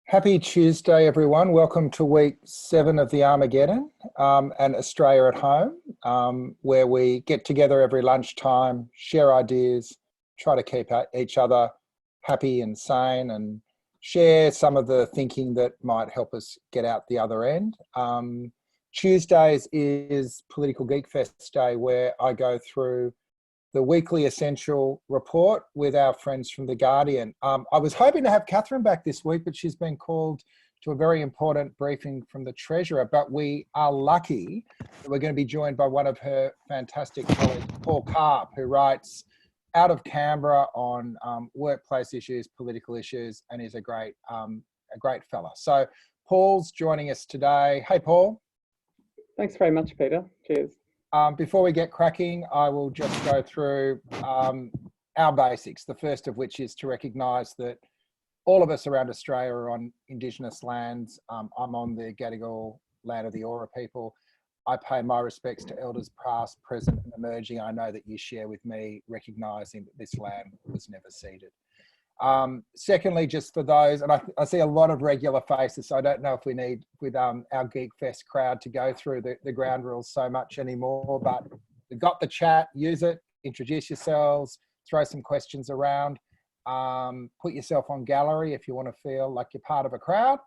Happy Tuesday, everyone. Welcome to week 7 of the Armageddon and Australia at Home, where we get together every lunchtime, share ideas, try to keep each other happy and sane, and share some of the thinking that might help us get out the other end. Tuesdays is Political Geekfest Day, where I go through the weekly essential report with our friends from The Guardian. I was hoping to have Katharine back this week, but she's been called to a very important briefing from the Treasurer. But we are lucky that we're going to be joined by one of her fantastic colleagues, Paul Karp, who writes out of Canberra on workplace issues, political issues, and is a great fella. So Paul's joining us today. Hey, Paul. Thanks very much, Peter. Cheers. Before we get cracking, I will just go through our basics, the first of which is to recognise that all of us around Australia are on Indigenous lands. I'm on the Gadigal land of the Eora people. I pay my respects to elders past, present and emerging. I know that you share with me recognising that this land was never ceded. Secondly, just for those, and I see a lot of regular faces, so I don't know if we need with our Geekfest crowd to go through the ground rules so much anymore, but we've got the chat, use it, introduce yourselves, throw some questions around, put yourself on gallery if you want to feel like you're part of a crowd,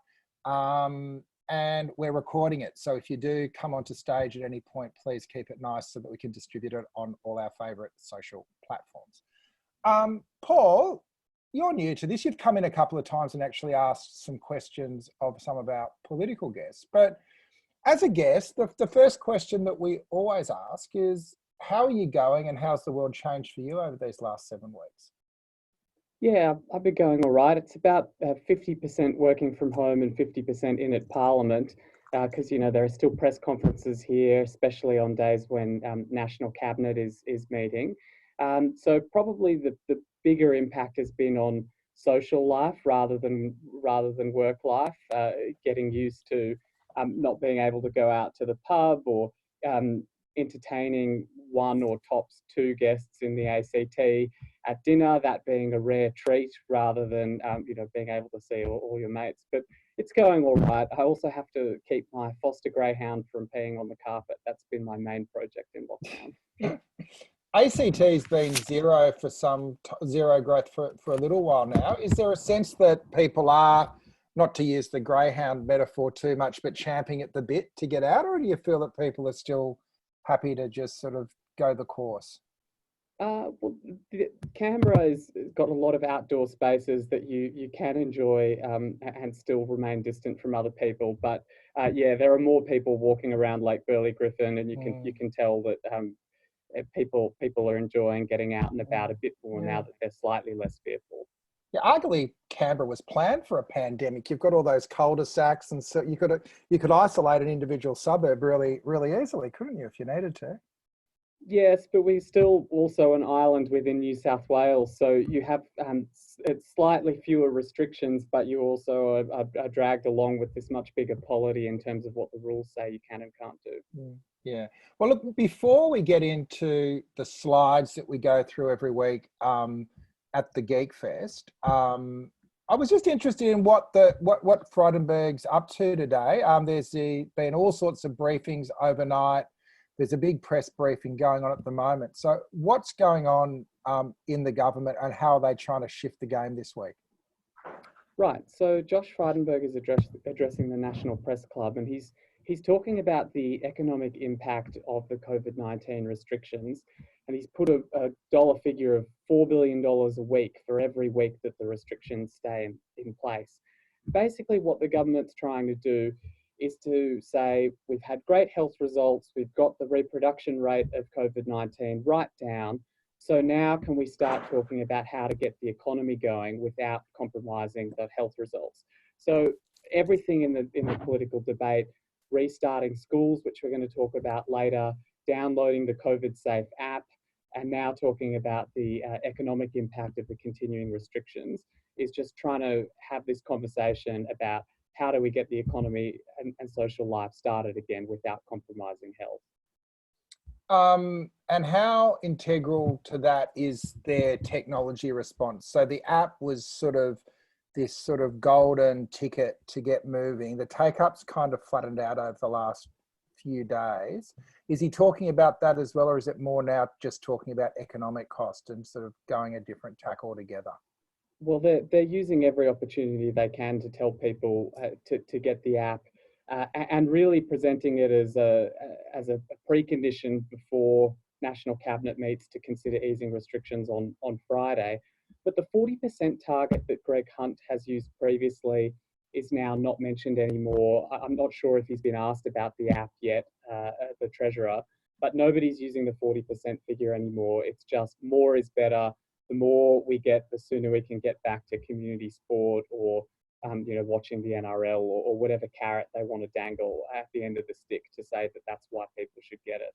and we're recording it. So if you do come onto stage at any point, please keep it nice so that we can distribute it on all our favourite social platforms. Paul, you're new to this. You've come in a couple of times and actually asked some questions of some of our political guests. But as a guest, the first question that we always ask is, how are you going and how's the world changed for you over these last 7 weeks? Yeah, I've been going all right. It's about 50% working from home and 50% in at Parliament, because, there are still press conferences here, especially on days when National Cabinet is meeting. So probably the bigger impact has been on social life rather than work life, getting used to not being able to go out to the pub or entertaining 1 or tops 2 guests in the ACT at dinner, that being a rare treat rather than being able to see all your mates. But it's going all right. I also have to keep my foster greyhound from peeing on the carpet. That's been my main project in lockdown. ACT's been zero growth for a little while now. Is there a sense that people are, not to use the greyhound metaphor too much, but champing at the bit to get out, or do you feel that people are still happy to just sort of go the course? Well, Canberra has got a lot of outdoor spaces that you can enjoy and still remain distant from other people. But yeah, there are more people walking around Lake Burley Griffin, and you can tell that people are enjoying getting out and about a bit more now that they're slightly less fearful. Yeah, arguably Canberra was planned for a pandemic. You've got all those cul-de-sacs, and so you could isolate an individual suburb really easily, couldn't you, if you needed to? Yes, but we're still also an island within New South Wales, so you have it's slightly fewer restrictions, but you also are dragged along with this much bigger polity in terms of what the rules say you can and can't do. Yeah. Well, look, before we get into the slides that we go through every week at the Geekfest, I was just interested in what Frydenberg's up to today. There's been all sorts of briefings overnight. There's a big press briefing going on at the moment. So what's going on in the government, and how are they trying to shift the game this week? Right. So Josh Frydenberg is addressing the National Press Club, and he's talking about the economic impact of the COVID-19 restrictions, and he's put a dollar figure of $4 billion a week for every week that the restrictions stay in place. Basically, what the government's trying to do is to say, we've had great health results, we've got the reproduction rate of COVID-19 right down, so now can we start talking about how to get the economy going without compromising the health results? So everything in the political debate, restarting schools, which we're going to talk about later, downloading the COVID Safe app, and now talking about the economic impact of the continuing restrictions, is just trying to have this conversation about how do we get the economy and social life started again without compromising health. And how integral to that is their technology response? So the app was sort of this sort of golden ticket to get moving. The take-up's kind of flattened out over the last few days. Is he talking about that as well, or is it more now just talking about economic cost and sort of going a different tack altogether? Well, they're using every opportunity they can to tell people to get the app, and really presenting it as a precondition before National Cabinet meets to consider easing restrictions on Friday. But the 40% target that Greg Hunt has used previously is now not mentioned anymore. I'm not sure if he's been asked about the app yet, the Treasurer, but nobody's using the 40% figure anymore. It's just more is better. The more we get, the sooner we can get back to community sport or watching the NRL or whatever carrot they want to dangle at the end of the stick to say that that's why people should get it.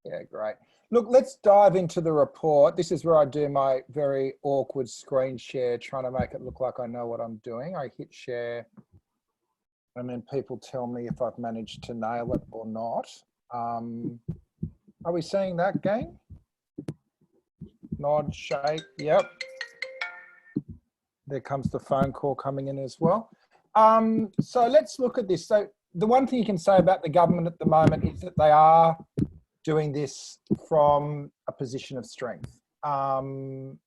Yeah, great. Look, let's dive into the report. This is where I do my very awkward screen share, trying to make it look like I know what I'm doing. I hit share, and then people tell me if I've managed to nail it or not. Are we seeing that, gang? Nod, shake, yep. There comes the phone call coming in as well. So let's look at this. So the one thing you can say about the government at the moment is that they are doing this from a position of strength. The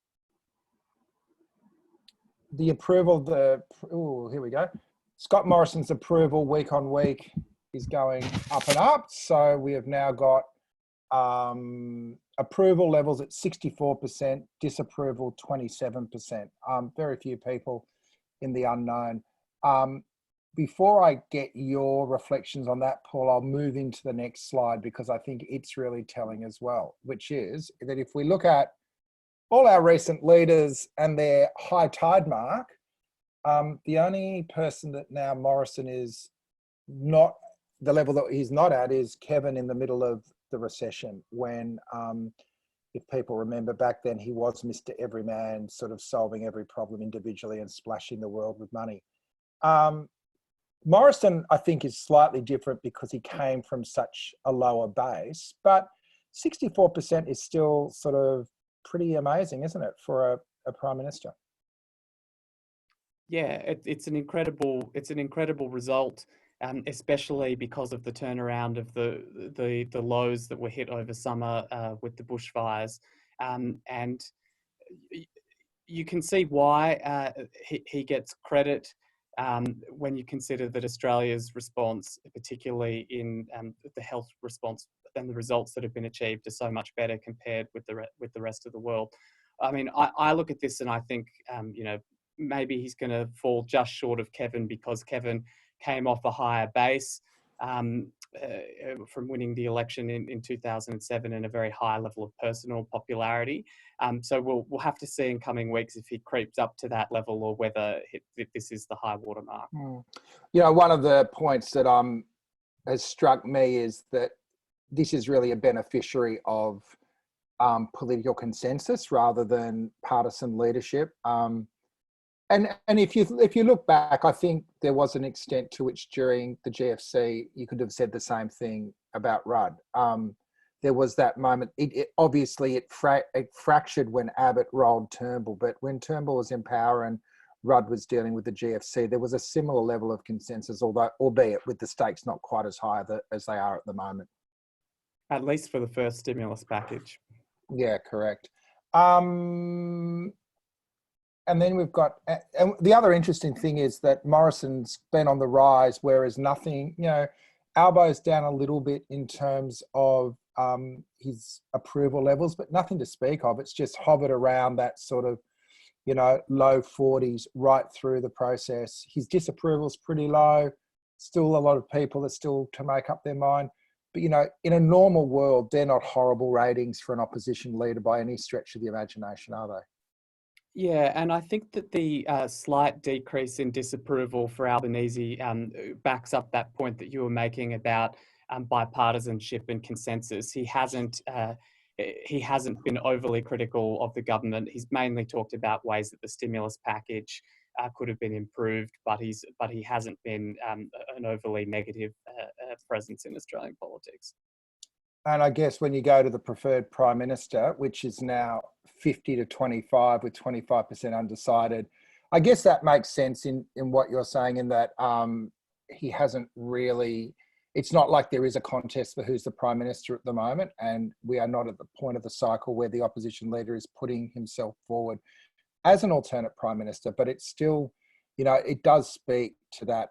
approval, here we go. Scott Morrison's approval week on week is going up and up. So we have now got approval levels at 64%, disapproval 27%. Very few people in the unknown. Before I get your reflections on that, Paul, I'll move into the next slide because I think it's really telling as well, which is that if we look at all our recent leaders and their high tide mark, the only person that now Morrison is not, the level that he's not at is Kevin in the middle of the recession when, if people remember back then, he was Mr. Everyman, sort of solving every problem individually and splashing the world with money. Morrison, I think, is slightly different because he came from such a lower base, but 64% is still sort of pretty amazing, isn't it, for a prime minister? Yeah, it's an incredible result, especially because of the turnaround of the lows that were hit over summer with the bushfires, and you can see why he gets credit when you consider that Australia's response, particularly in the health response and the results that have been achieved, are so much better compared with the rest of the world. I mean, I look at this and I think, maybe he's going to fall just short of Kevin because Kevin came off a higher base from winning the election in 2007 and a very high level of personal popularity. So we'll have to see in coming weeks if he creeps up to that level or whether this is the high water mark. You know, one of the points that has struck me is that this is really a beneficiary of political consensus rather than partisan leadership. And if you look back, I think there was an extent to which during the GFC you could have said the same thing about Rudd. There was that moment. It obviously fractured when Abbott rolled Turnbull, but when Turnbull was in power and Rudd was dealing with the GFC, there was a similar level of consensus, albeit with the stakes not quite as high as they are at the moment. At least for the first stimulus package. Yeah, correct. And then we've got, and the other interesting thing is that Morrison's been on the rise, whereas nothing, Albo's down a little bit in terms of his approval levels, but nothing to speak of. It's just hovered around that sort of, low 40s right through the process. His disapproval's pretty low. Still a lot of people are still to make up their mind. But, in a normal world, they're not horrible ratings for an opposition leader by any stretch of the imagination, are they? Yeah, and I think that the slight decrease in disapproval for Albanese backs up that point that you were making about bipartisanship and consensus. He hasn't been overly critical of the government. He's mainly talked about ways that the stimulus package could have been improved, but he hasn't been an overly negative presence in Australian politics. And I guess when you go to the preferred prime minister, which is now 50 to 25 with 25% undecided, I guess that makes sense in what you're saying, in that he hasn't really. It's not like there is a contest for who's the Prime Minister at the moment, and we are not at the point of the cycle where the opposition leader is putting himself forward as an alternate Prime Minister. But it's still, it does speak to that,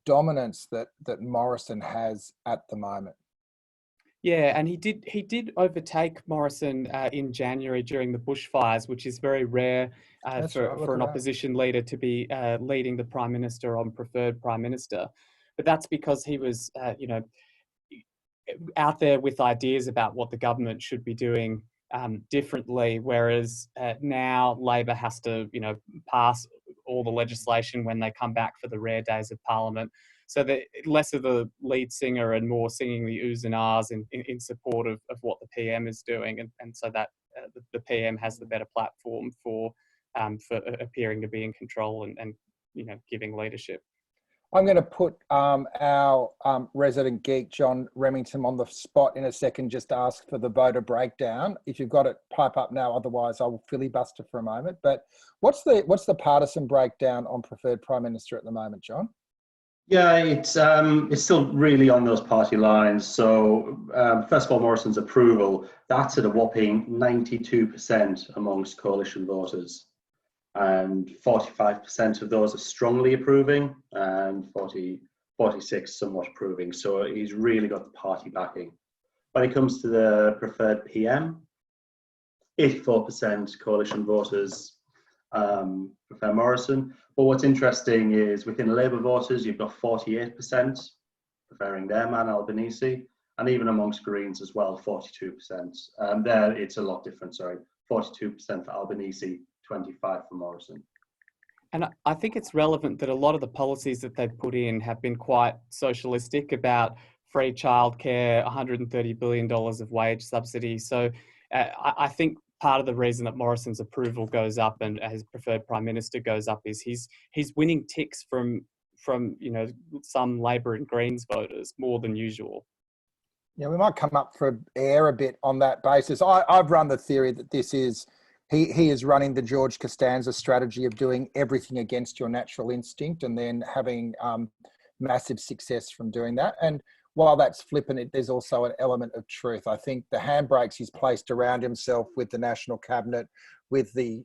dominance that Morrison has at the moment. Yeah, and he did overtake Morrison in January during the bushfires, which is very rare for an opposition leader to be leading the Prime Minister on preferred Prime Minister. But that's because he was, out there with ideas about what the government should be doing differently, whereas now Labor has to, pass all the legislation when they come back for the rare days of Parliament. So that less of the lead singer and more singing the oohs and ahs in support of what the PM is doing, and so that the PM has the better platform for appearing to be in control and giving leadership. I'm going to put our resident geek, John Remington, on the spot in a second, just to ask for the voter breakdown. If you've got it, pipe up now. Otherwise, I will filibuster for a moment. But what's the partisan breakdown on preferred Prime Minister at the moment, John? Yeah, it's still really on those party lines. So first of all, Morrison's approval, that's at a whopping 92% amongst coalition voters. And 45% of those are strongly approving, and 46 somewhat approving. So he's really got the party backing. When it comes to the preferred PM, 84% coalition voters prefer Morrison. But what's interesting is within Labour voters, you've got 48% preferring their man, Albanese, and even amongst Greens as well, 42%. There, it's a lot different, 42% for Albanese, 25 for Morrison. And I think it's relevant that a lot of the policies that they've put in have been quite socialistic, about free childcare, $130 billion of wage subsidy. So I think part of the reason that Morrison's approval goes up and his preferred Prime Minister goes up is he's winning ticks from some Labor and Greens voters more than usual. Yeah, we might come up for air a bit on that basis. I've run the theory that this is he is running the George Costanza strategy of doing everything against your natural instinct and then having massive success from doing that. And while that's flippant, there's also an element of truth. I think the handbrakes he's placed around himself with the National Cabinet, with the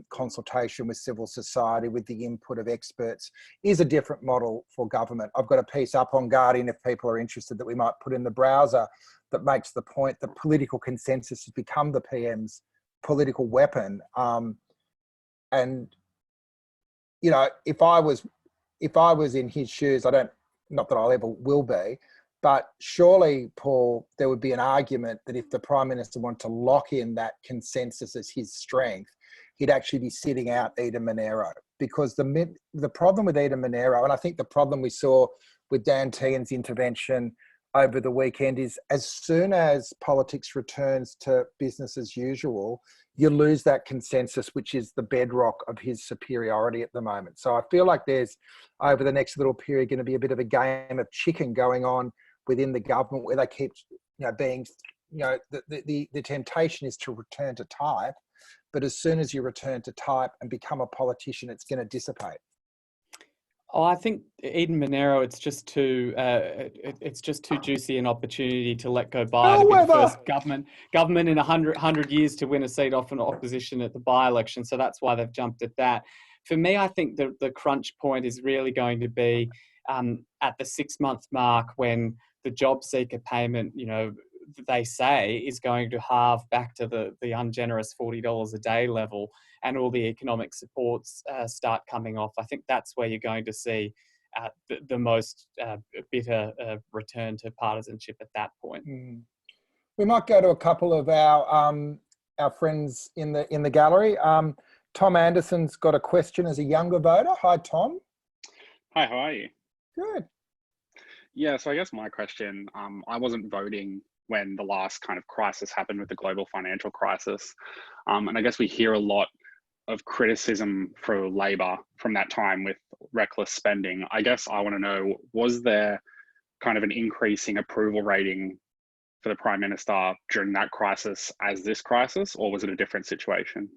consultation with civil society, with the input of experts, is a different model for government. I've got a piece up on Guardian, if people are interested, that we might put in the browser, that makes the point that political consensus has become the PM's political weapon. And if I was in his shoes, not that I'll ever will be, but surely, Paul, there would be an argument that if the Prime Minister wanted to lock in that consensus as his strength, he'd actually be sitting out Eden Monero. Because the problem with Eden Monero, and I think the problem we saw with Dan Tehan's intervention over the weekend, is as soon as politics returns to business as usual, you lose that consensus, which is the bedrock of his superiority at the moment. So I feel like there's, over the next little period, going to be a bit of a game of chicken going on within the government, where they keep, the temptation is to return to type, but as soon as you return to type and become a politician, it's going to dissipate. Oh, I think Eden Monero, it's just too juicy an opportunity to let go by. To be the first government in 100 years to win a seat off an opposition at the by-election. So that's why they've jumped at that. For me, I think the crunch point is really going to be at the 6-month mark, when the Jobseeker payment, they say, is going to halve back to the ungenerous $40 a day level, and all the economic supports start coming off. I think that's where you're going to see the most bitter return to partisanship at that point. We might go to a couple of our friends in the gallery. Tom Anderson's got a question as a younger voter. Hi, Tom. Hi, how are you? Good. Yeah, so I guess my question, I wasn't voting when the last kind of crisis happened with the global financial crisis. And I guess we hear a lot of criticism for Labor from that time with reckless spending. I guess I want to know, was there kind of an increasing approval rating for the Prime Minister during that crisis as this crisis, or was it a different situation?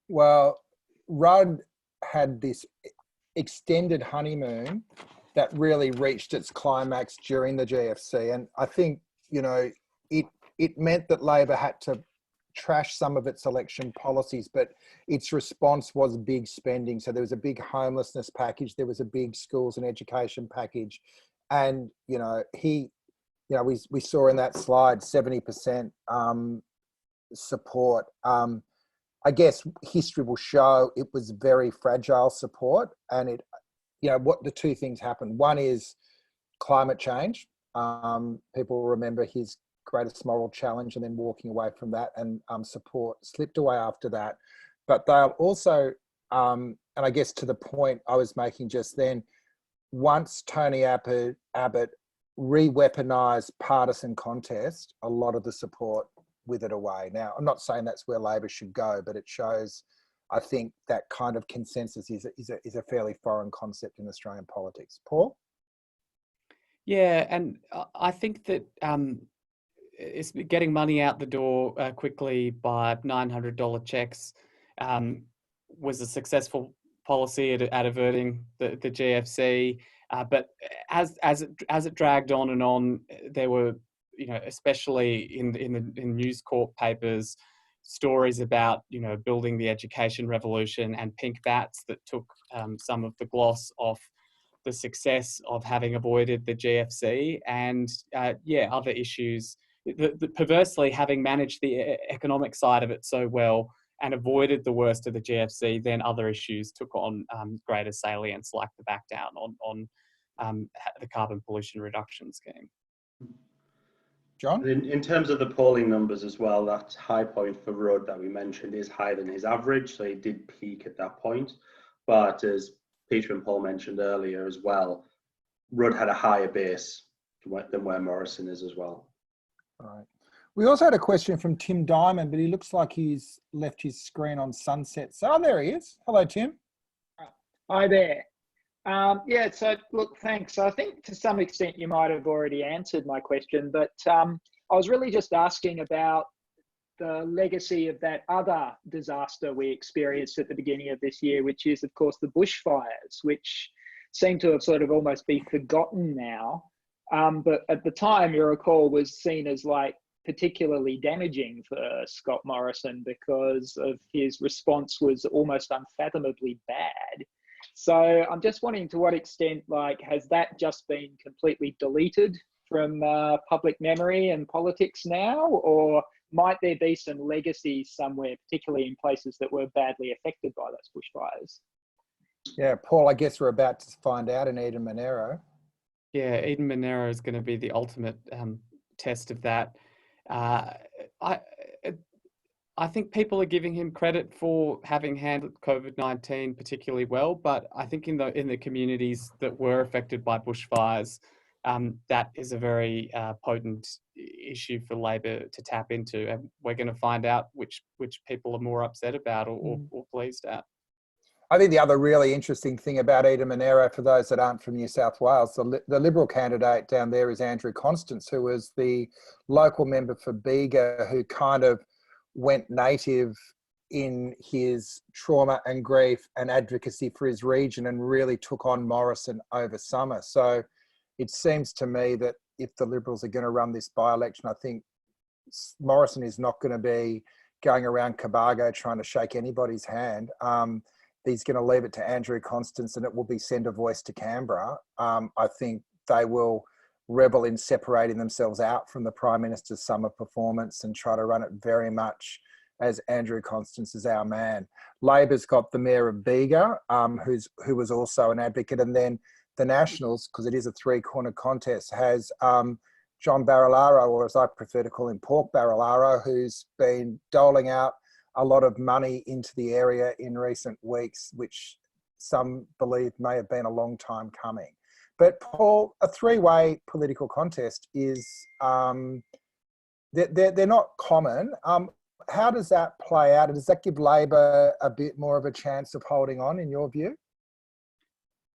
Well, Rudd had this extended honeymoon that really reached its climax during the GFC. And I think, it meant that Labor had to trash some of its election policies, but its response was big spending. So there was a big homelessness package, there was a big schools and education package. And, we saw in that slide 70% support. I guess history will show it was very fragile support, and what the two things happened. One is climate change. People remember his greatest moral challenge and then walking away from that, and support slipped away after that. But they'll also, and I guess to the point I was making just then, once Tony Abbott re-weaponised partisan contest, a lot of the support withered away. Now, I'm not saying that's where Labor should go, but it shows, I think, that kind of consensus is a fairly foreign concept in Australian politics. Paul? Yeah, and I think that it's getting money out the door quickly by $900 checks was a successful policy at averting the GFC. But as it dragged on and on, there were, especially in News Corp papers, stories about, building the education revolution and pink bats that took some of the gloss off the success of having avoided the GFC and other issues. The perversely, having managed the economic side of it so well and avoided the worst of the GFC, then other issues took on greater salience, like the back down on the carbon pollution reduction scheme. John? In terms of the polling numbers as well, that high point for Rudd that we mentioned is higher than his average, so he did peak at that point. But as Peter and Paul mentioned earlier as well, Rudd had a higher base than where Morrison is as well. All right. We also had a question from Tim Diamond, but he looks like he's left his screen on sunset. So there he is. Hello, Tim. Hi there. So look, thanks. I think to some extent you might have already answered my question, but I was really just asking about the legacy of that other disaster we experienced at the beginning of this year, which is, of course, the bushfires, which seem to have sort of almost be forgotten now. But at the time, you recall, was seen as like particularly damaging for Scott Morrison because of his response was almost unfathomably bad. So I'm just wondering to what extent, has that just been completely deleted from public memory and politics now, or might there be some legacies somewhere, particularly in places that were badly affected by those bushfires? Yeah, Paul, I guess we're about to find out in Eden Monaro. Yeah, Eden Monaro is going to be the ultimate test of that. I think people are giving him credit for having handled COVID-19 particularly well, but I think in the communities that were affected by bushfires, that is a very potent issue for Labor to tap into, and we're going to find out which people are more upset about or pleased at. I think the other really interesting thing about Eden Monaro, for those that aren't from New South Wales, the Liberal candidate down there is Andrew Constance, who was the local member for Bega, who kind of went native in his trauma and grief and advocacy for his region and really took on Morrison over summer. So it seems to me that if the Liberals are going to run this by-election, I think Morrison is not going to be going around Cobargo trying to shake anybody's hand. He's going to leave it to Andrew Constance, and it will be send a voice to Canberra. I think they will revel in separating themselves out from the Prime Minister's summer performance and try to run it very much as Andrew Constance is our man. Labor's got the Mayor of Bega, who was also an advocate, and then the Nationals, because it is a three-corner contest, has John Barilaro, or as I prefer to call him, Pork Barilaro, who's been doling out a lot of money into the area in recent weeks, which some believe may have been a long time coming. But Paul, a three-way political contest is, they're not common. How does that play out? Does that give Labor a bit more of a chance of holding on, in your view?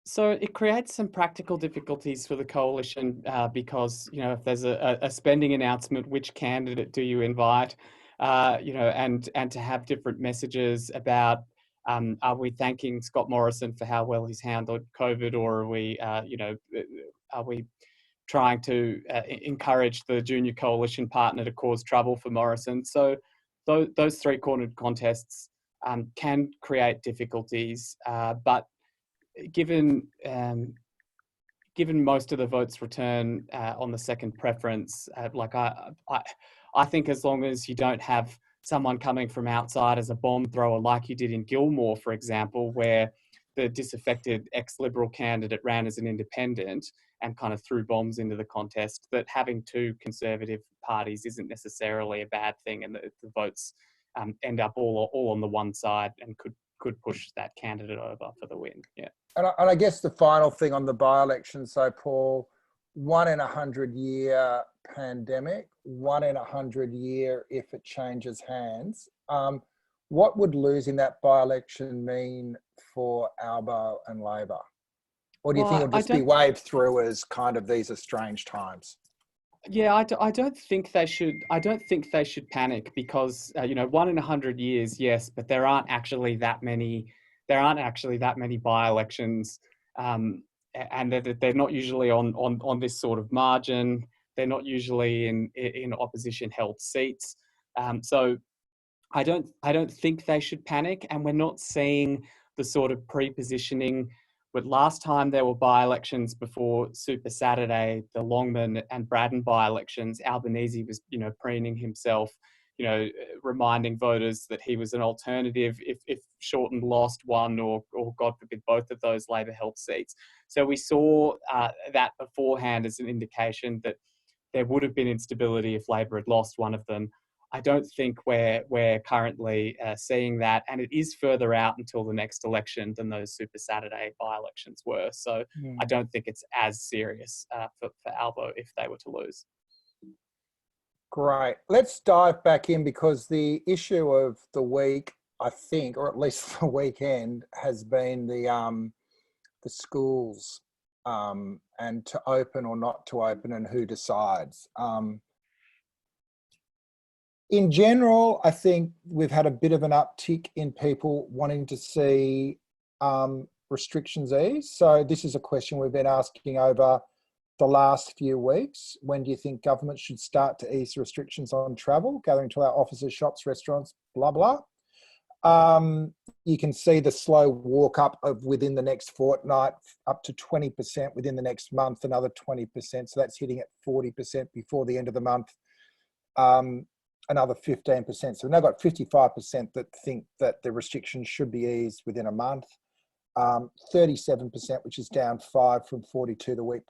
So it creates some practical difficulties for the coalition because, if there's a spending announcement, which candidate do you invite? And to have different messages about Are we thanking Scott Morrison for how well he's handled COVID, or are we, are we trying to encourage the junior coalition partner to cause trouble for Morrison? So those three-cornered contests can create difficulties, but given most of the votes return on the second preference, I think as long as you don't have someone coming from outside as a bomb thrower, like you did in Gilmore, for example, where the disaffected ex-Liberal candidate ran as an independent and kind of threw bombs into the contest, that having two Conservative parties isn't necessarily a bad thing, and the votes end up all on the one side and could push that candidate over for the win. Yeah. And I guess the final thing on the by-election, so Paul, 1 in 100-year pandemic, 1 in 100-year if it changes hands. What would losing that by-election mean for Albo and Labor? Or do you think it'll just be waved through as kind of these are strange times? Yeah, I don't think they should. I don't think they should panic, because 1 in 100 years, yes, but there aren't actually that many. There aren't actually that many by-elections, and they're not usually on this sort of margin. They're not usually in opposition-held seats. So I don't think they should panic, and we're not seeing the sort of pre-positioning. But last time there were by-elections before Super Saturday, the Longman and Braddon by-elections, Albanese was, preening himself, reminding voters that he was an alternative if Shorten lost one or God forbid both of those Labor-held seats. So we saw that beforehand as an indication that there would have been instability if Labor had lost one of them. I don't think we're currently seeing that, and it is further out until the next election than those Super Saturday by-elections were. So I don't think it's as serious for Albo if they were to lose. Great. Let's dive back in, because the issue of the week, I think, or at least the weekend, has been the schools and to open or not to open, and who decides. In general, I think we've had a bit of an uptick in people wanting to see restrictions eased. So this is a question we've been asking over the last few weeks. When do you think government should start to ease restrictions on travel, gathering to our offices, shops, restaurants, blah, blah? You can see the slow walk up of within the next fortnight, up to 20% within the next month, another 20%. So that's hitting at 40% before the end of the month. Another 15%. So we've now got 55% that think that the restrictions should be eased within a month. 37%, which is down 5 from 42 the week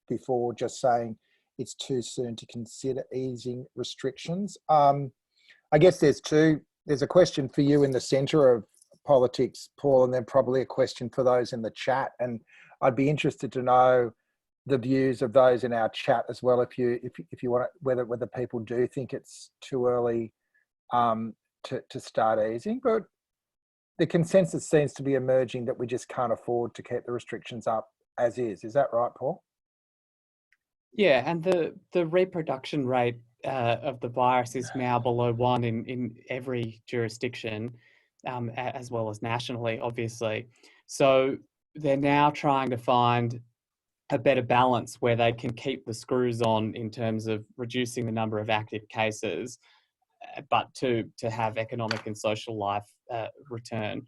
before, just saying it's too soon to consider easing restrictions. I guess there's a question for you in the centre of politics, Paul, and then probably a question for those in the chat. And I'd be interested to know the views of those in our chat as well, if you want to, whether people do think it's too early to start easing. But the consensus seems to be emerging that we just can't afford to keep the restrictions up as is. Is that right, Paul? Yeah, and the reproduction rate of the virus is now below 1 in every jurisdiction, as well as nationally, obviously. So they're now trying to find a better balance where they can keep the screws on in terms of reducing the number of active cases, but to have economic and social life return.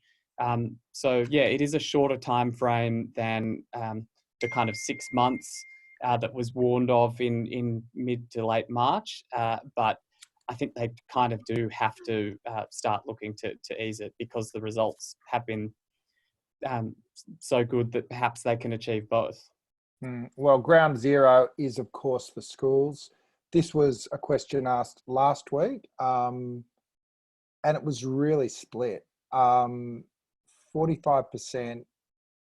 So yeah, it is a shorter time frame than the kind of 6 months that was warned of in mid to late March, but I think they kind of do have to start looking to ease it, because the results have been so good that perhaps they can achieve both. Well, ground zero is, of course, the schools. This was a question asked last week, and it was really split. 45%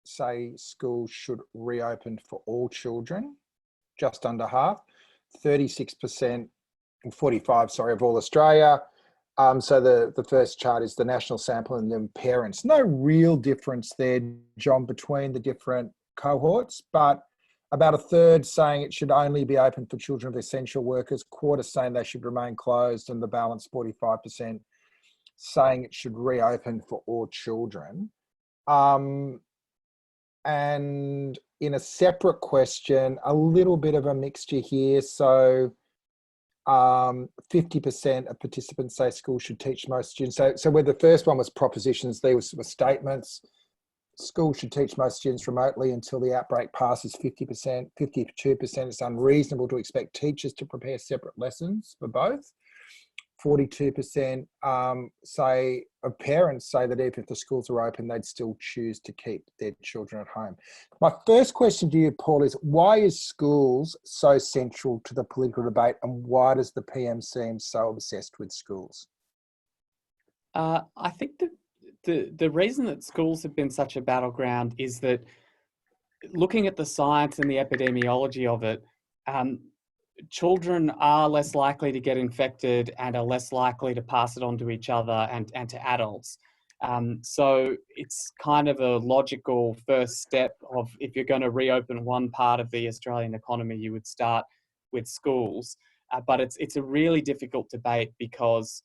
say schools should reopen for all children, just under half. 36%, 45, sorry, of all Australia. So the first chart is the national sample and then parents. No real difference there, John, between the different cohorts, but about a third saying it should only be open for children of essential workers, quarter saying they should remain closed, and the balance, 45%, saying it should reopen for all children. And in a separate question, a little bit of a mixture here. So 50% of participants say schools should teach most students. So where the first one was propositions, these were statements. Schools should teach most students remotely until the outbreak passes 50%. 52% it's unreasonable to expect teachers to prepare separate lessons for both. 42% say of parents say that even if the schools are open, they'd still choose to keep their children at home. My first question to you, Paul, is why is schools so central to the political debate, and why does the PM seem so obsessed with schools? I think the reason that schools have been such a battleground is that looking at the science and the epidemiology of it, children are less likely to get infected and are less likely to pass it on to each other and to adults. So it's kind of a logical first step of, if you're going to reopen one part of the Australian economy, you would start with schools. But it's a really difficult debate because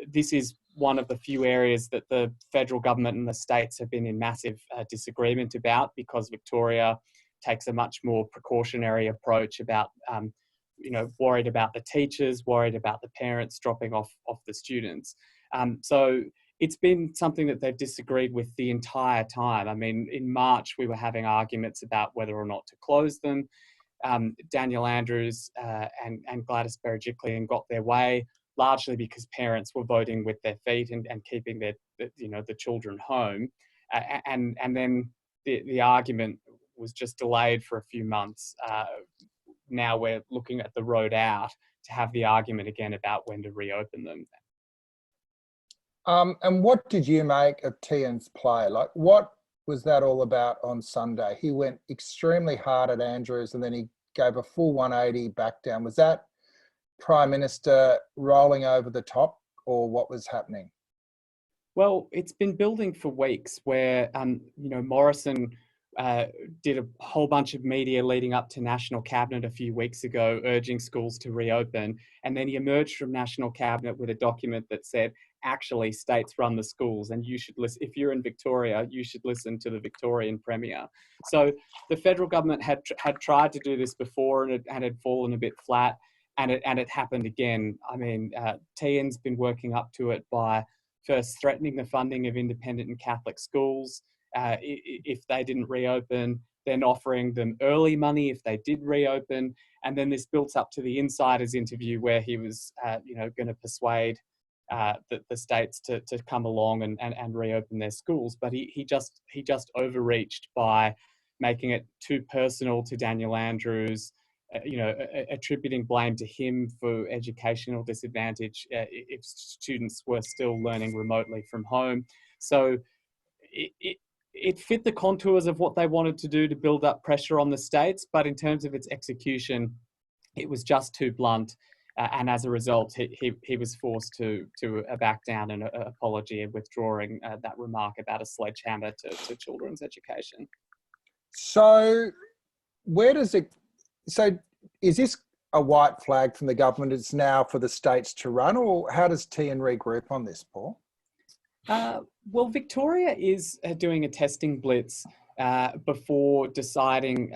this is one of the few areas that the federal government and the states have been in massive disagreement about, because Victoria takes a much more precautionary approach about, worried about the teachers, worried about the parents dropping off the students. So it's been something that they've disagreed with the entire time. I mean, in March, we were having arguments about whether or not to close them. Daniel Andrews and Gladys Berejiklian got their way, largely because parents were voting with their feet and keeping the children home. And then the argument was just delayed for a few months. Now we're looking at the road out to have the argument again about when to reopen them. And what did you make of Tian's play? Like, what was that all about on Sunday? He went extremely hard at Andrews and then he gave a full 180 back down. Was that Prime Minister rolling over the top, or what was happening? Well, it's been building for weeks where, Morrison did a whole bunch of media leading up to National Cabinet a few weeks ago, urging schools to reopen. And then he emerged from National Cabinet with a document that said, actually, states run the schools and you should listen. If you're in Victoria, you should listen to the Victorian Premier. So the federal government had tried to do this before and had fallen a bit flat, and it happened again. I mean, Tian's been working up to it by first threatening the funding of independent and Catholic schools if they didn't reopen, then offering them early money if they did reopen. And then this built up to the Insiders interview where he was, going to persuade the states to come along and reopen their schools. But he just overreached by making it too personal to Daniel Andrews, attributing blame to him for educational disadvantage if students were still learning remotely from home. So it fit the contours of what they wanted to do to build up pressure on the states, but in terms of its execution, it was just too blunt. And as a result, he was forced to back down an apology and withdrawing that remark about a sledgehammer to children's education. So so is this a white flag from the government? It's now for the states to run, or how does Tian regroup on this, Paul? Well, Victoria is doing a testing blitz before deciding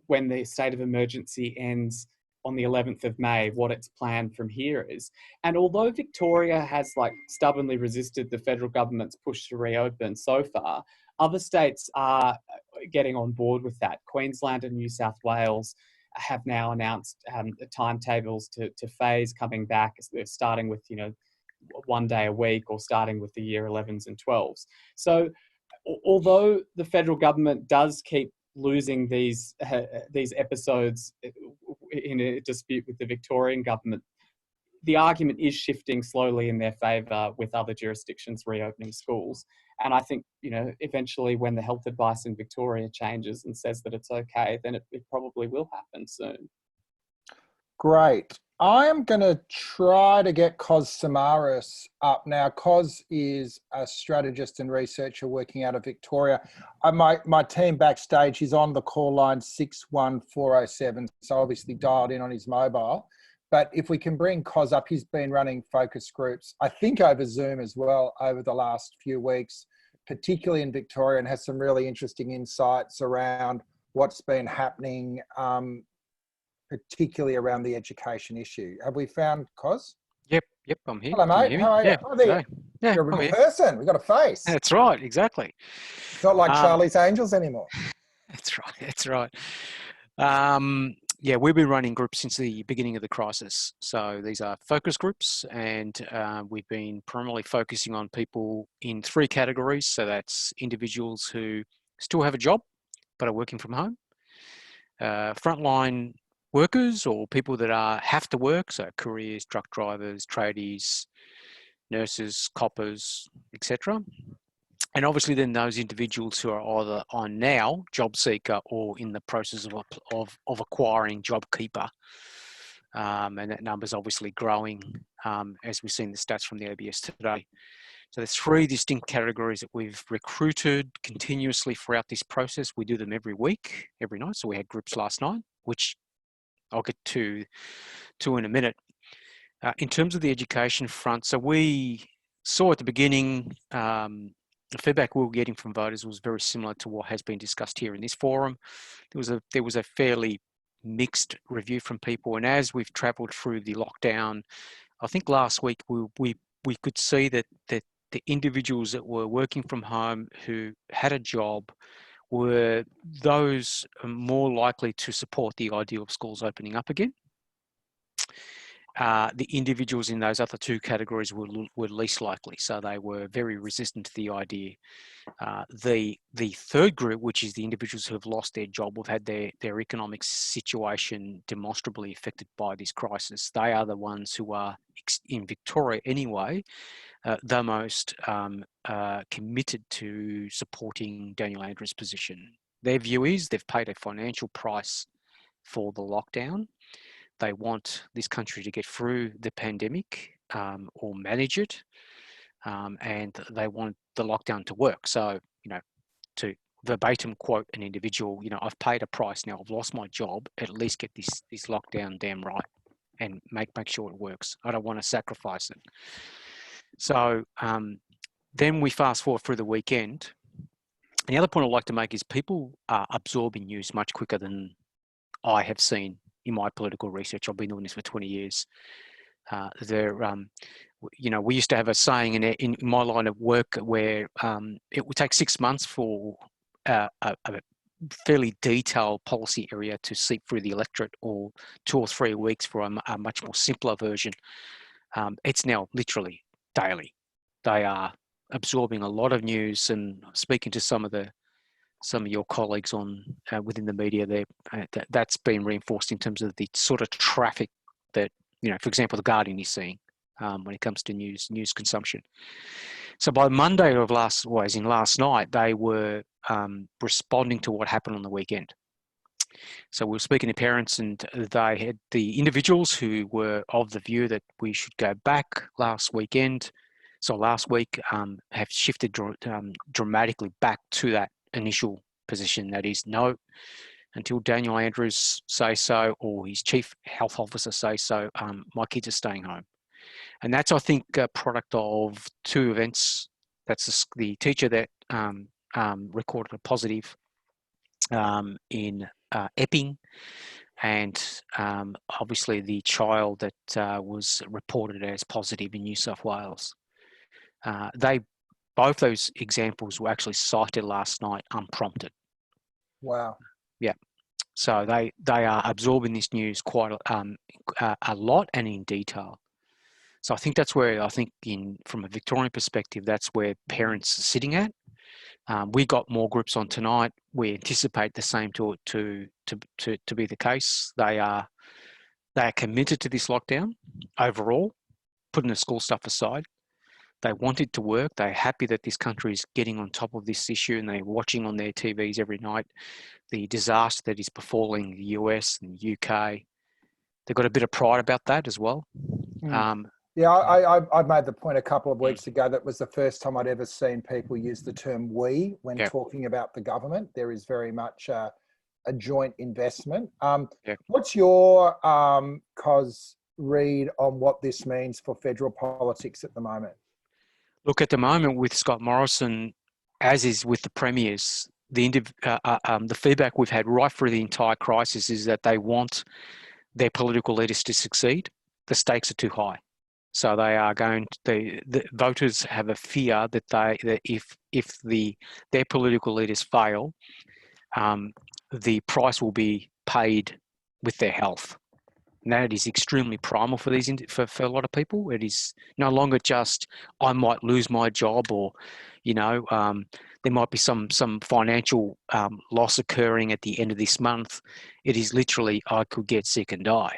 when the state of emergency ends on the 11th of May, what its plan from here is. And although Victoria has stubbornly resisted the federal government's push to reopen so far, other states are getting on board with that. Queensland and New South Wales have now announced timetables to phase coming back, starting with, 1 day a week or starting with the year 11s and 12s. So although the federal government does keep losing these episodes in a dispute with the Victorian government, the argument is shifting slowly in their favour with other jurisdictions reopening schools. And I think, eventually when the health advice in Victoria changes and says that it's okay, then it probably will happen soon. Great. I am going to try to get Kos Samaras up now. Kos is a strategist and researcher working out of Victoria. My team backstage is on the call line 61407, so obviously dialed in on his mobile. But if we can bring Cos up, he's been running focus groups, I think over Zoom as well over the last few weeks, particularly in Victoria, and has some really interesting insights around what's been happening, particularly around the education issue. Have we found Cos? Yep, I'm here. Hello, Can you mate. hear me? How are you? Yeah, Oh, there. yeah, You're a I'm real here. person. We've got a face. That's right, exactly. It's not like Um, Charlie's Angels anymore. That's right, that's right. Yeah, we've been running groups since the beginning of the crisis. So these are focus groups, and we've been primarily focusing on people in 3 categories. So that's individuals who still have a job but are working from home, frontline workers or people that have to work, so couriers, truck drivers, tradies, nurses, coppers, etc. And obviously then those individuals who are either on now Jobseeker or in the process of acquiring Jobkeeper. And that number's obviously growing as we've seen the stats from the ABS today. So there's 3 distinct categories that we've recruited continuously throughout this process. We do them every week, every night. So we had groups last night, which I'll get to in a minute. In terms of the education front, so we saw at the beginning, the feedback we were getting from voters was very similar to what has been discussed here in this forum. There was a fairly mixed review from people, and as we've travelled through the lockdown, I think last week we could see that the individuals that were working from home who had a job were those more likely to support the idea of schools opening up again. The individuals in those other 2 categories were least likely, so they were very resistant to the idea. The third group, which is the individuals who have lost their job, have had their economic situation demonstrably affected by this crisis. They are the ones who are, in Victoria anyway, the most committed to supporting Daniel Andrews' position. Their view is they've paid a financial price for the lockdown. They want this country to get through the pandemic or manage it, and they want the lockdown to work. So, to verbatim quote an individual, I've paid a price now, I've lost my job, at least get this lockdown damn right and make sure it works. I don't want to sacrifice it. So then we fast forward through the weekend. And the other point I'd like to make is people are absorbing news much quicker than I have seen in my political research. I've been doing this for 20 years. We used to have a saying in my line of work where it would take 6 months for a fairly detailed policy area to seep through the electorate, or 2 or 3 weeks for a much more simpler version. It's now literally daily. They are absorbing a lot of news, and speaking to some of your colleagues within the media there, that's been reinforced in terms of the sort of traffic that, for example, the Guardian is seeing when it comes to news consumption. So by Monday of last night, they were responding to what happened on the weekend. So we were speaking to parents, and they had the individuals who were of the view that we should go back last week have shifted dramatically back to that initial position, that is, no, until Daniel Andrews say so or his chief health officer say so, my kids are staying home. And that's, I think, a product of 2 events. That's the teacher that recorded a positive in Epping, and obviously the child that was reported as positive in New South Wales. Both those examples were actually cited last night unprompted. Wow. Yeah. So they are absorbing this news quite a lot and in detail. So I think that's where, from a Victorian perspective, that's where parents are sitting at. We got more groups on tonight. We anticipate the same to be the case. They are committed to this lockdown overall, putting the school stuff aside. They want it to work. They're happy that this country is getting on top of this issue, and they're watching on their TVs every night the disaster that is befalling the US and the UK. They've got a bit of pride about that as well. Yeah, I made the point a couple of weeks ago that was the first time I'd ever seen people use the term "we" when talking about the government. There is very much a joint investment. What's your read on what this means for federal politics at the moment? Look, at the moment with Scott Morrison, as is with the premiers, the feedback we've had right through the entire crisis is that they want their political leaders to succeed. The stakes are too high. So they are going to, the voters have a fear that if their political leaders fail, the price will be paid with their health. And that is extremely primal for for a lot of people. It is no longer just I might lose my job, or there might be some financial loss occurring at the end of this month. It is literally I could get sick and die,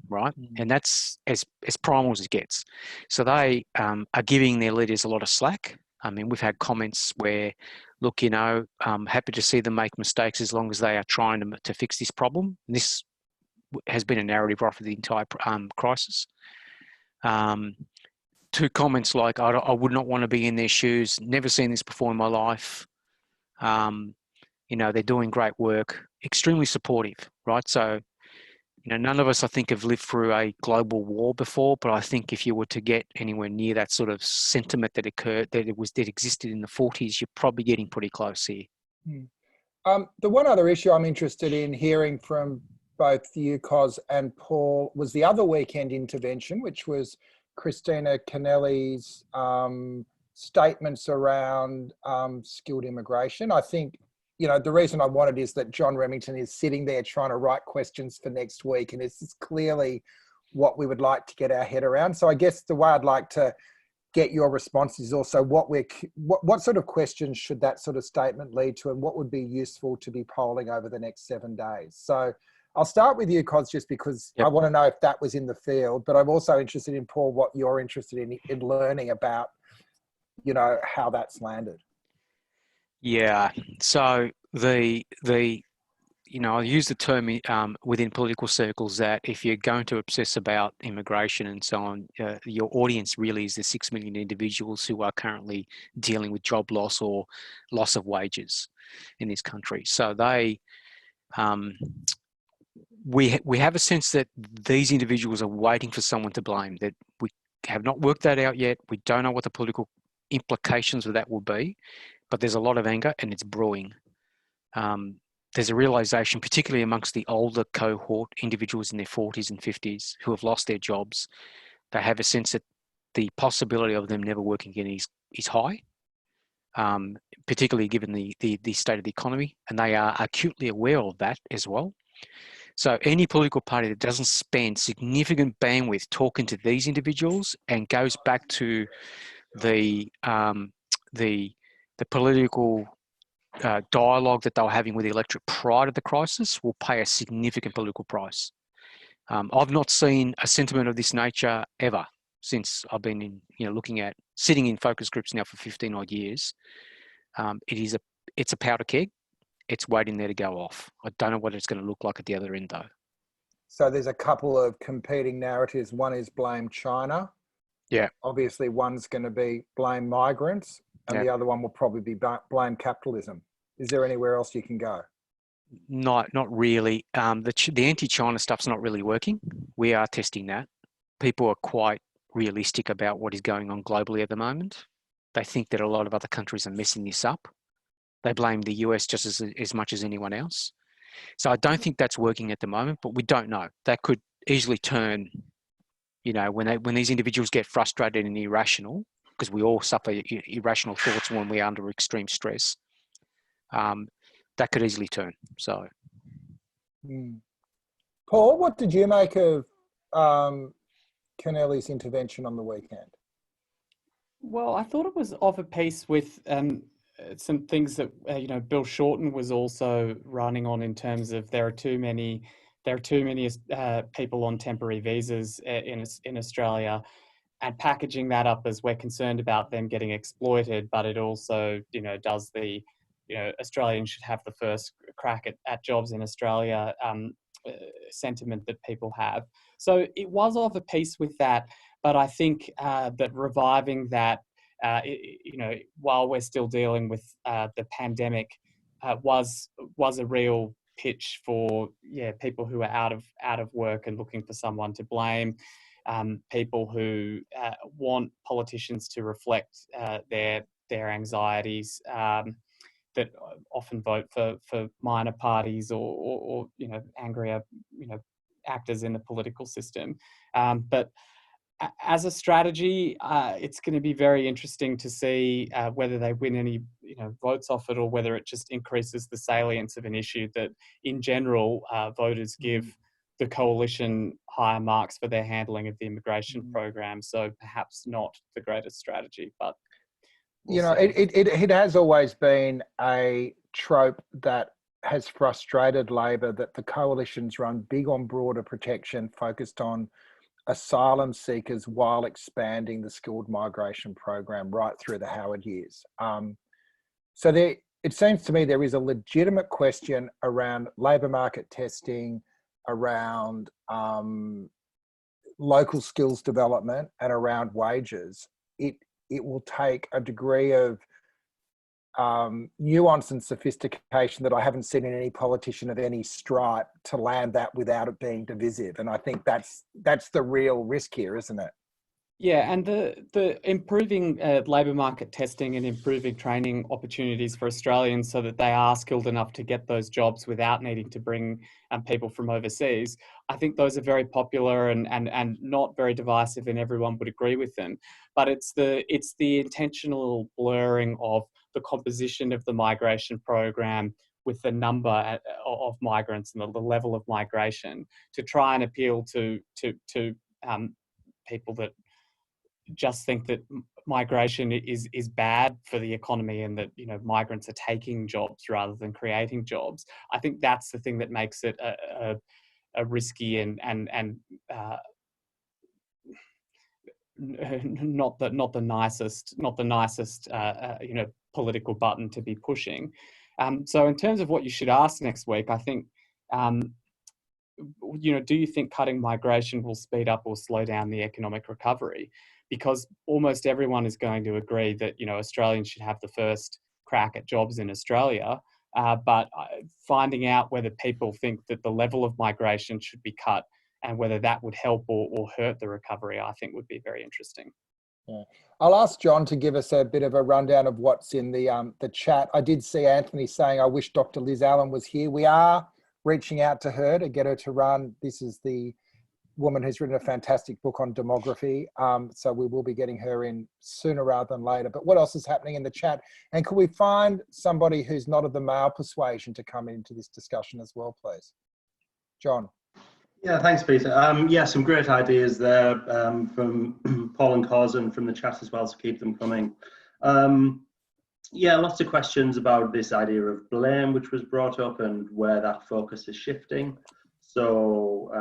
right? And that's as primal as it gets. So they are giving their leaders a lot of slack. I mean, we've had comments where, look, I'm happy to see them make mistakes as long as they are trying to fix this problem. And this has been a narrative right for the entire crisis. Two comments like, I would not want to be in their shoes, never seen this before in my life. They're doing great work, extremely supportive, right? So, none of us, I think, have lived through a global war before, but I think if you were to get anywhere near that sort of sentiment that existed in the 40s, you're probably getting pretty close here. The one other issue I'm interested in hearing from both you, Cos, and Paul was the other weekend intervention, which was Christina Kennelly's statements around skilled immigration. I think, the reason I wanted is that John Remington is sitting there trying to write questions for next week, and it's clearly what we would like to get our head around. So I guess the way I'd like to get your response is also what sort of questions should that sort of statement lead to, and what would be useful to be polling over the next 7 days. So I'll start with you, Cos, just because I want to know if that was in the field, but I'm also interested in, Paul, what you're interested in learning about, how that's landed. Yeah. So I use the term within political circles that if you're going to obsess about immigration and so on, your audience really is the 6 million individuals who are currently dealing with job loss or loss of wages in this country. So we have a sense that these individuals are waiting for someone to blame, that we have not worked that out yet. We don't know what the political implications of that will be, but there's a lot of anger and it's brewing. There's a realization, particularly amongst the older cohort, individuals in their 40s and 50s who have lost their jobs. They have a sense that the possibility of them never working again is high, particularly given the state of the economy, and they are acutely aware of that as well. So any political party that doesn't spend significant bandwidth talking to these individuals and goes back to the political dialogue that they were having with the electorate prior to the crisis will pay a significant political price. I've not seen a sentiment of this nature ever since I've been sitting in focus groups now for 15 odd years. It's a powder keg. It's waiting there to go off. I don't know what it's going to look like at the other end, though. So there's a couple of competing narratives. One is blame China. Yeah. Obviously, one's going to be blame migrants, and the other one will probably be blame capitalism. Is there anywhere else you can go? Not really. The anti-China stuff's not really working. We are testing that. People are quite realistic about what is going on globally at the moment. They think that a lot of other countries are messing this up. They blame the US just as much as anyone else. So I don't think that's working at the moment, but we don't know. That could easily turn, when these individuals get frustrated and irrational, because we all suffer irrational thoughts when we're under extreme stress, that could easily turn. So, Paul, what did you make of Kennelly's intervention on the weekend? Well, I thought it was of a piece with some things that Bill Shorten was also running on, in terms of there are too many people on temporary visas in Australia, and packaging that up as we're concerned about them getting exploited, but it also does the Australians should have the first crack at jobs in Australia sentiment that people have. So it was of a piece with that, but I think that reviving that, while we're still dealing with the pandemic, was a real pitch for people who are out of work and looking for someone to blame, people who want politicians to reflect their anxieties, that often vote for minor parties or angrier actors in the political system. But as a strategy, it's going to be very interesting to see whether they win any votes off it, or whether it just increases the salience of an issue that, in general, voters give the coalition higher marks for their handling of the immigration program. So perhaps not the greatest strategy, but we'll see. It has always been a trope that has frustrated Labor, that the coalitions run big on border protection, focused on asylum seekers, while expanding the skilled migration program right through the Howard years. So it seems to me there is a legitimate question around labour market testing, around local skills development, and around wages. It will take a degree of nuance and sophistication that I haven't seen in any politician of any stripe to land that without it being divisive. And I think that's the real risk here, isn't it? Yeah, and the improving labour market testing and improving training opportunities for Australians so that they are skilled enough to get those jobs without needing to bring people from overseas, I think those are very popular and not very divisive, and everyone would agree with them. But it's the intentional blurring of the composition of the migration program with the number of migrants and the level of migration to try and appeal to people that just think that migration is bad for the economy, and that migrants are taking jobs rather than creating jobs. I think that's the thing that makes it a risky and not the nicest political button to be pushing. So in terms of what you should ask next week, I think do you think cutting migration will speed up or slow down the economic recovery? Because almost everyone is going to agree that Australians should have the first crack at jobs in Australia, but finding out whether people think that the level of migration should be cut and whether that would help or hurt the recovery, I think would be very interesting. Yeah. I'll ask John to give us a bit of a rundown of what's in the chat. I did see Anthony saying, I wish Dr. Liz Allen was here. We are reaching out to her to get her to run. This is the woman who's written a fantastic book on demography. So we will be getting her in sooner rather than later. But what else is happening in the chat? And could we find somebody who's not of the male persuasion to come into this discussion as well, please? John. Yeah, thanks, Peter. Yeah, some great ideas there from Paul and Cos and from the chat as well, so keep them coming. Yeah, lots of questions about this idea of blame, which was brought up, and where that focus is shifting. So,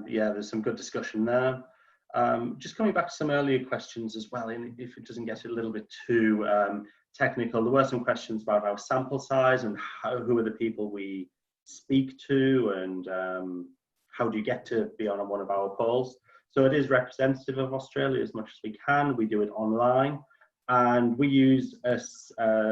yeah, there's some good discussion there. Just coming back to some earlier questions as well, and if it doesn't get a little bit too technical, there were some questions about our sample size and who are the people we speak to, and how do you get to be on one of our polls. So it is representative of Australia as much as we can. We do it online, and we use a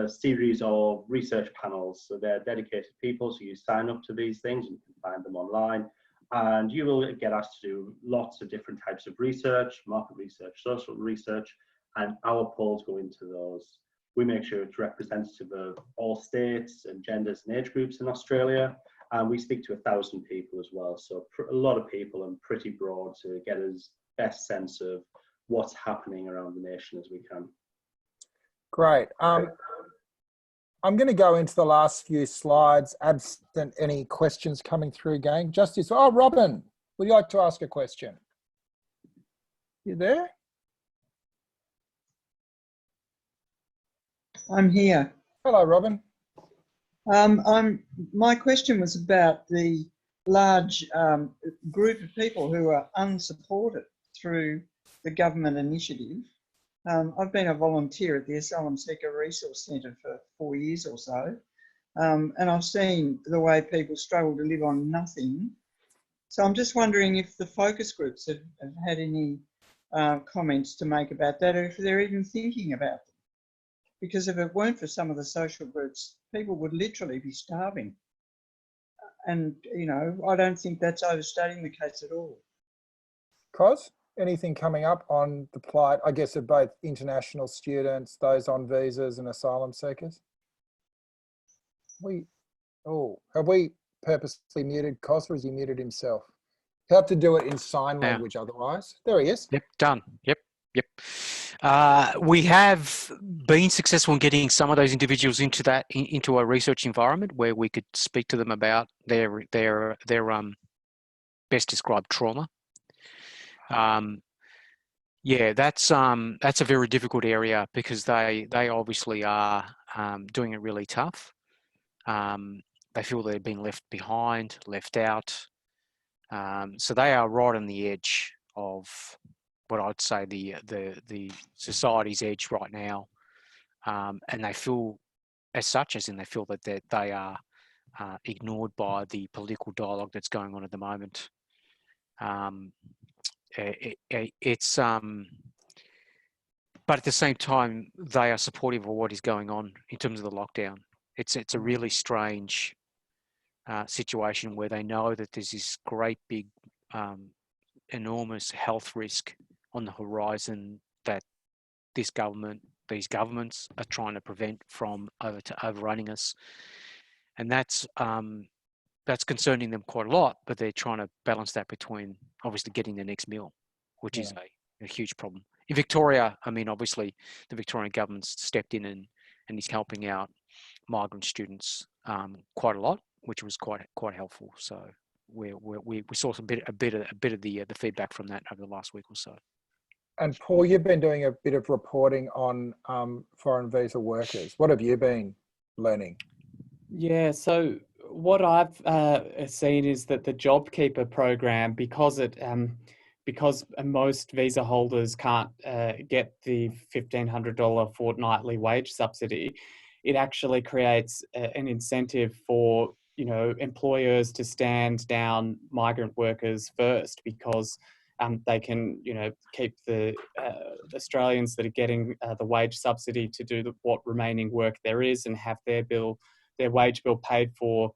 series of research panels. So they're dedicated people, so you sign up to these things, you can find them online, and you will get asked to do lots of different types of research, market research, social research, and our polls go into those. We make sure it's representative of all states and genders and age groups in Australia. And we speak to 1,000 people as well. So a lot of people, and pretty broad, to get as best sense of what's happening around the nation as we can. Great. I'm going to go into the last few slides, absent any questions coming through, gang. Justice, Robin, would you like to ask a question? You there? I'm here. Hello, Robin. My question was about the large group of people who are unsupported through the government initiative. I've been a volunteer at the Asylum Seeker Resource Centre for 4 years or so, and I've seen the way people struggle to live on nothing. So I'm just wondering if the focus groups have had any comments to make about that, or if they're even thinking about them. because if it weren't for some of the social groups, people would literally be starving. And, you know, I don't think that's overstating the case at all. Cos, anything coming up on the plight, I guess, of both international students, those on visas and asylum seekers? Have we purposely muted Cos, or has he muted himself? He'll have to do it in sign language otherwise. There he is. Yep, done. Yep. We have been successful in getting some of those individuals into a research environment where we could speak to them about their best described trauma. Yeah, that's a very difficult area because they obviously are doing it really tough. They feel they've been left behind, left out. So they are right on the edge of what I'd say the society's edge right now, and they feel as such, as in they feel that they are ignored by the political dialogue that's going on at the moment. But at the same time, they are supportive of what is going on in terms of the lockdown. It's a really strange situation where they know that there's this great big enormous health risk on the horizon that these governments are trying to prevent from overrunning us, and that's concerning them quite a lot. But they're trying to balance that between obviously getting the next meal, which is a huge problem. In Victoria, I mean, obviously the Victorian government's stepped in and is helping out migrant students quite a lot, which was quite helpful. So we saw a bit of the feedback from that over the last week or so. And Paul, you've been doing a bit of reporting on foreign visa workers. What have you been learning? Yeah, so what I've seen is that the Jobkeeper program, because most visa holders can't get the $1,500 fortnightly wage subsidy, it actually creates an incentive for, you know, employers to stand down migrant workers first, because they can, you know, keep the Australians that are getting the wage subsidy to do what remaining work there is and have their wage bill paid for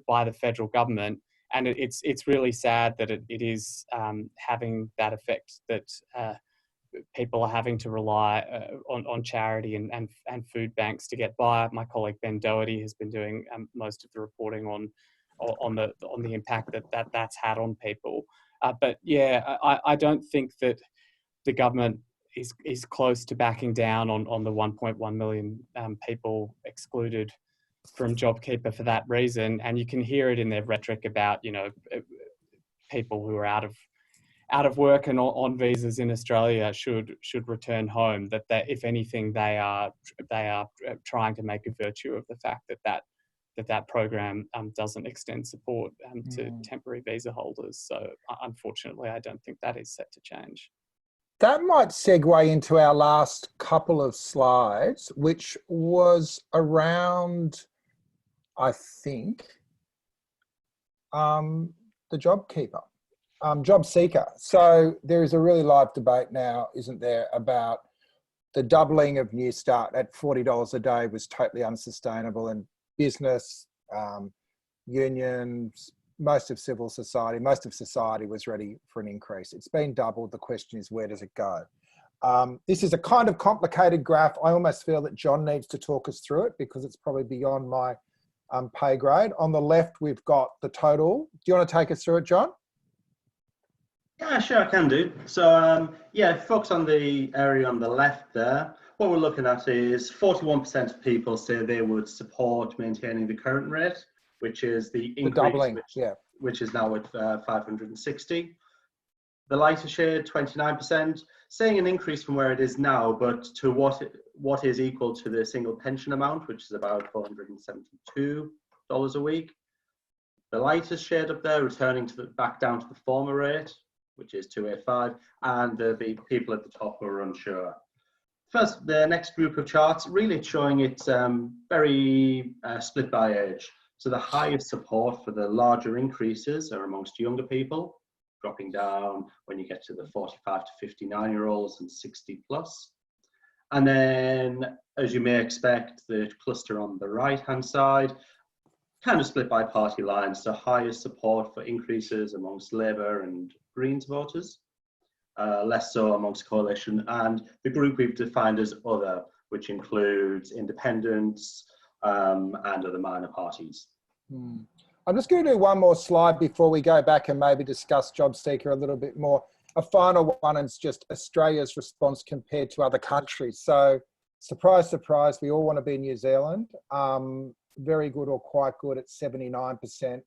by the federal government. And it's really sad that it is having that effect, that people are having to rely on charity and food banks to get by. My colleague Ben Doherty has been doing most of the reporting on the impact that's had on people. But yeah, I don't think that the government is close to backing down on the 1.1 million people excluded from Jobkeeper for that reason. And you can hear it in their rhetoric about, you know, people who are out of work and on visas in Australia should return home. That if anything, they are trying to make a virtue of the fact that program doesn't extend support to temporary visa holders. So unfortunately, I don't think that is set to change. That might segue into our last couple of slides, which was around, I think, the Jobkeeper, Jobseeker. So there is a really live debate now, isn't there, about the doubling of New Start at $40 a day was totally unsustainable, and business, unions, most of civil society, most of society was ready for an increase. It's been doubled. The question is, where does it go? This is a kind of complicated graph. I almost feel that John needs to talk us through it because it's probably beyond my pay grade. On the left, we've got the total. Do you want to take us through it, John? Yeah, sure, I can do. So, yeah, focus on the area on the left there. What we're looking at is 41% of people say they would support maintaining the current rate, which is the increase, doubling, which is now at 560. The lighter shade, 29%, saying an increase from where it is now, but to what is equal to the single pension amount, which is about $472 a week. The lightest shade up there, returning back down to the former rate, which is 285, and the people at the top who are unsure. First, the next group of charts, really showing it's very split by age. So the highest support for the larger increases are amongst younger people, dropping down when you get to the 45 to 59-year-olds and 60 plus. And then, as you may expect, the cluster on the right-hand side kind of split by party lines, so highest support for increases amongst Labour and Greens voters, less so amongst Coalition, and the group we've defined as other, which includes independents and other minor parties. I'm just going to do one more slide before we go back and maybe discuss Jobseeker a little bit more. A final one is just Australia's response compared to other countries. So, surprise, surprise, we all want to be New Zealand. Very good or quite good at 79%.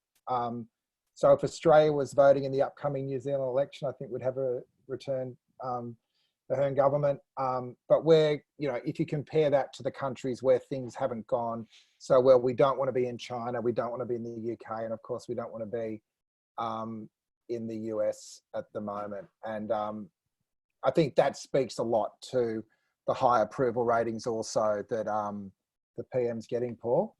So if Australia was voting in the upcoming New Zealand election, I think we'd have a return Ahern government. But we're, you know, if you compare that to the countries where things haven't gone so well, we don't want to be in China, we don't want to be in the UK, and of course we don't want to be in the US at the moment. And I think that speaks a lot to the high approval ratings also that the PM's getting, Paul.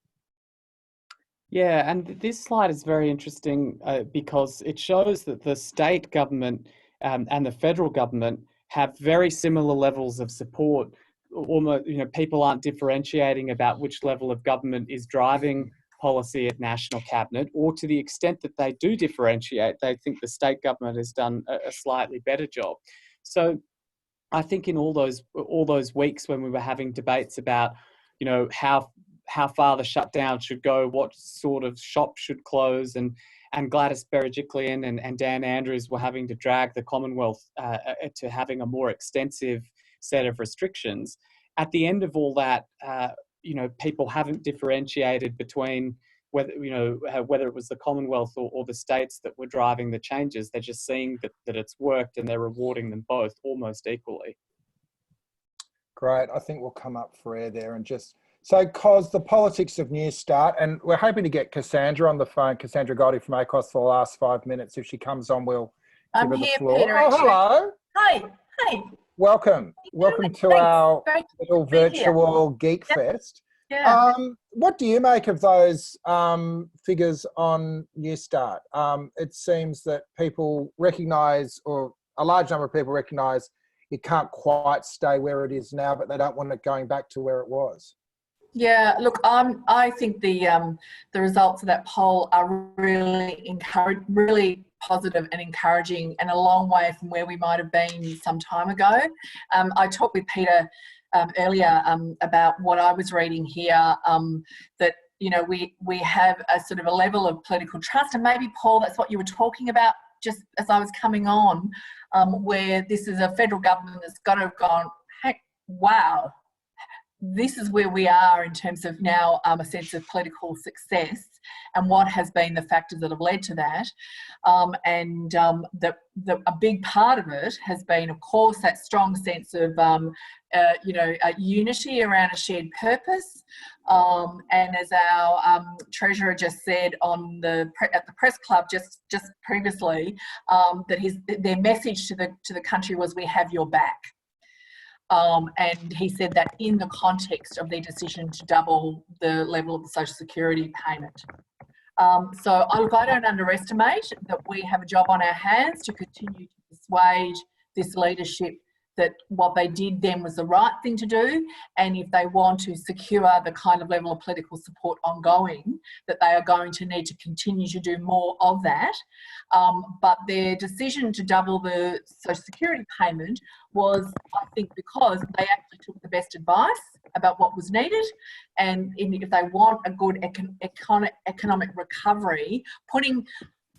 Yeah, and this slide is very interesting because it shows that the state government and the federal government have very similar levels of support. Almost, you know, people aren't differentiating about which level of government is driving policy at national cabinet, or to the extent that they do differentiate, they think the state government has done a slightly better job. So I think in all those weeks when we were having debates about, you know, how far the shutdown should go, what sort of shops should close, and Gladys Berejiklian and Dan Andrews were having to drag the Commonwealth to having a more extensive set of restrictions. At the end of all that, you know, people haven't differentiated between whether it was the Commonwealth or the states that were driving the changes. They're just seeing that it's worked, and they're rewarding them both almost equally. Great. I think we'll come up for air there and just... So, Cos, the politics of New Start, and we're hoping to get Cassandra on the phone, Cassandra Goldie from ACOS, for the last 5 minutes. If she comes on, we'll give her the floor. Peter, oh, hello. Hi. Welcome. Welcome to our little virtual Geekfest. Yeah. What do you make of those figures on New Start? It seems that people recognise, or a large number of people recognise, it can't quite stay where it is now, but they don't want it going back to where it was. Yeah, look, I think the results of that poll are really positive and encouraging, and a long way from where we might have been some time ago. I talked with Peter earlier about what I was reading here, that, you know, we have a sort of a level of political trust, and maybe, Paul, that's what you were talking about just as I was coming on, where this is a federal government that's got to have gone, heck, wow. This is where we are in terms of now a sense of political success and what has been the factors that have led to that. A big part of it has been, of course, that strong sense of, unity around a shared purpose. And as our treasurer just said at the press club just previously, that their message to the country was, "We have your back." And he said that in the context of their decision to double the level of the social security payment. So I don't underestimate that we have a job on our hands to continue to persuade this leadership that what they did then was the right thing to do, and if they want to secure the kind of level of political support ongoing, that they are going to need to continue to do more of that. But their decision to double the social security payment was, I think, because they actually took the best advice about what was needed, and if they want a good economic recovery, putting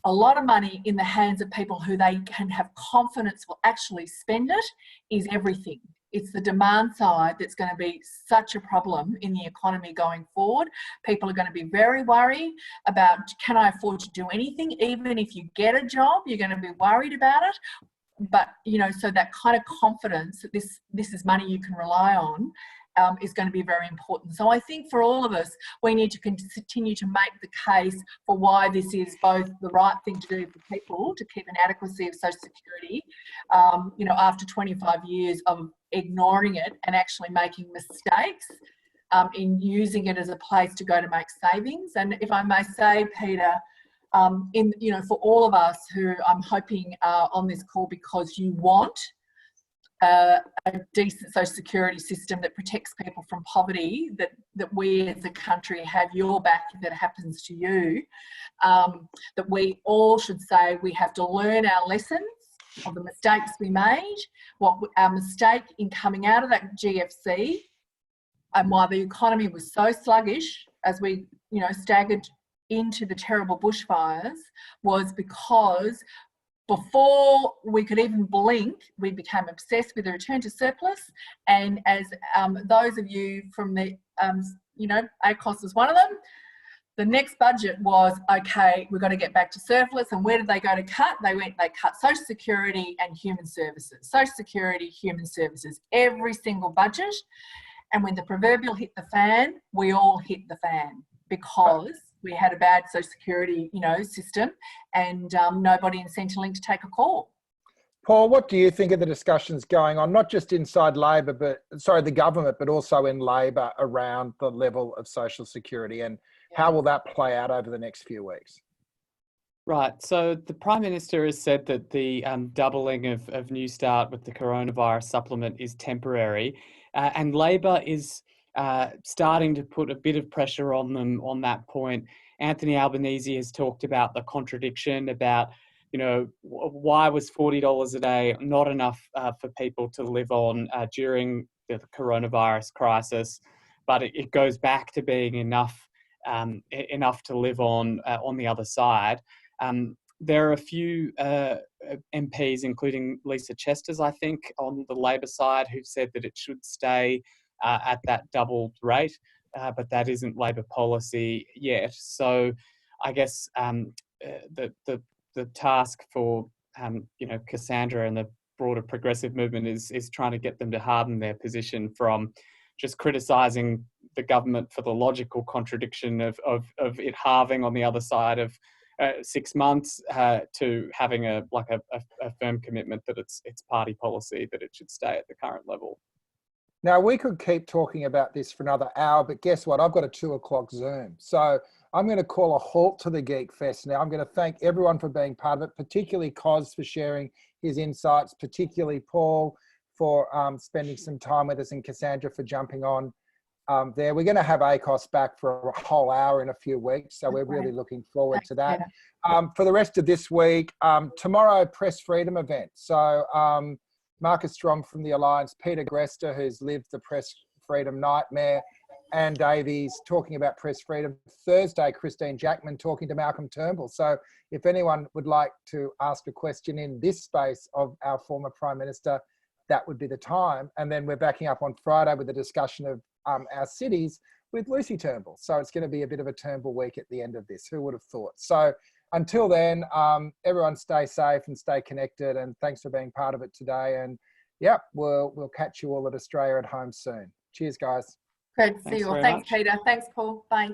a lot of money in the hands of people who they can have confidence will actually spend it is everything. It's the demand side that's going to be such a problem in the economy going forward. People are going to be very worried about, can I afford to do anything? Even if you get a job, you're going to be worried about it. But, you know, so that kind of confidence that this is money you can rely on is going to be very important. So I think for all of us, we need to continue to make the case for why this is both the right thing to do for people to keep an adequacy of social security, after 25 years of ignoring it and actually making mistakes in using it as a place to go to make savings. And if I may say, Peter, for all of us who I'm hoping are on this call because you want a decent social security system that protects people from poverty, that we as a country have your back if it happens to you, that we all should say we have to learn our lessons of the mistakes we made, what our mistake in coming out of that GFC, and why the economy was so sluggish as we, staggered into the terrible bushfires, was because before we could even blink, we became obsessed with the return to surplus. And as those of you from the, ACOS was one of them, the next budget was, okay, we've got to get back to surplus. And where did they go to cut? They cut Social Security and Human Services. Social Security, Human Services, every single budget. And when the proverbial hit the fan, we all hit the fan, because we had a bad social security, system, and nobody in Centrelink to take a call. Paul, what do you think of the discussions going on, not just inside Labor, the government, but also in Labor around the level of social security, and how will that play out over the next few weeks? Right. So the Prime Minister has said that the doubling of New Start with the coronavirus supplement is temporary, and Labor is starting to put a bit of pressure on them on that point. Anthony Albanese has talked about the contradiction about, why was $40 a day not enough for people to live on during the coronavirus crisis, but it goes back to being enough to live on the other side. There are a few MPs, including Lisa Chester's, I think, on the Labor side, who've said that it should stay at that doubled rate, but that isn't Labor policy yet. So I guess the task for Cassandra and the broader progressive movement is trying to get them to harden their position from just criticising the government for the logical contradiction of it halving on the other side of 6 months to having a firm commitment that it's party policy that it should stay at the current level. Now, we could keep talking about this for another hour, but guess what? I've got a 2 o'clock Zoom. So I'm going to call a halt to the Geekfest now. I'm going to thank everyone for being part of it, particularly Cos for sharing his insights, particularly Paul for spending some time with us, and Cassandra for jumping on there. We're going to have ACOS back for a whole hour in a few weeks, so we're really looking forward to that. For the rest of this week, tomorrow, Press Freedom event. So Marcus Strong from the Alliance, Peter Grester, who's lived the press freedom nightmare, Anne Davies talking about press freedom. Thursday, Christine Jackman talking to Malcolm Turnbull. So if anyone would like to ask a question in this space of our former Prime Minister, that would be the time. And then we're backing up on Friday with a discussion of our cities with Lucy Turnbull. So it's going to be a bit of a Turnbull week at the end of this. Who would have thought? So until then, everyone stay safe and stay connected, and thanks for being part of it today. And yeah, we'll catch you all at Australia at Home soon. Cheers, guys. Great to see you all. Thanks, Peter. Thanks, Paul. Bye.